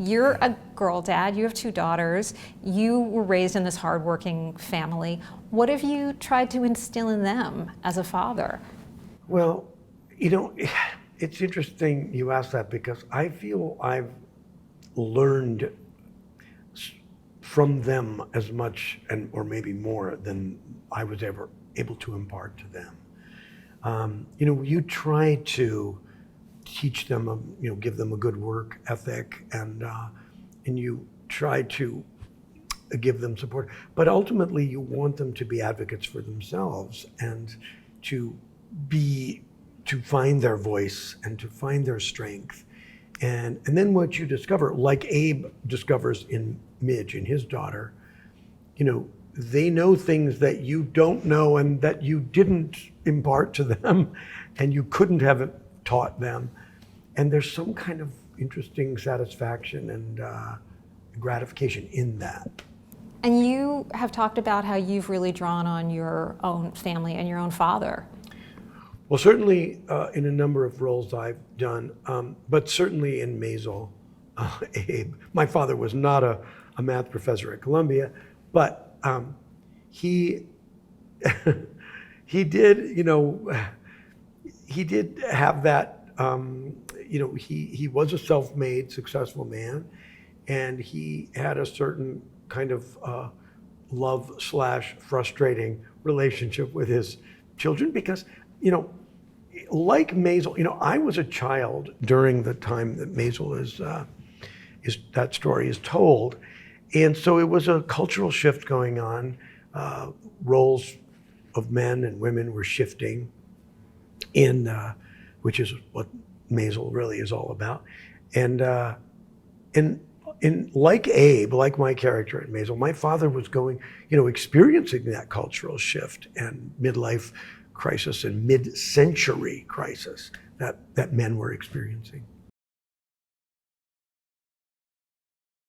You're a girl dad, you have two daughters, you were raised in this hardworking family. What have you tried to instill in them as a father? Well, you know, it's interesting you ask that because I feel I've learned from them as much or maybe more than I was ever able to impart to them. You know, you try to teach them, you know, give them a good work ethic, and you try to give them support. But ultimately, you want them to be advocates for themselves and to find their voice and to find their strength. And then what you discover, like Abe discovers in Midge and his daughter, you know, they know things that you don't know and that you didn't impart to them and you couldn't have taught them. And there's some kind of interesting satisfaction and gratification in that. And you have talked about how you've really drawn on your own family and your own father. Well, certainly in a number of roles I've done, but certainly in Maisel, Abe. My father was not a math professor at Columbia, but he did, you know, he did have that, you know, he was a self-made, successful man, and he had a certain kind of love/frustrating relationship with his children because, you know, like Maisel, you know, I was a child during the time that Maisel is that story is told, and so it was a cultural shift going on. Roles of men and women were shifting, which is what Maisel really is all about, and like Abe, like my character at Maisel, my father was going, you know, experiencing that cultural shift and midlife crisis and mid-century crisis that men were experiencing.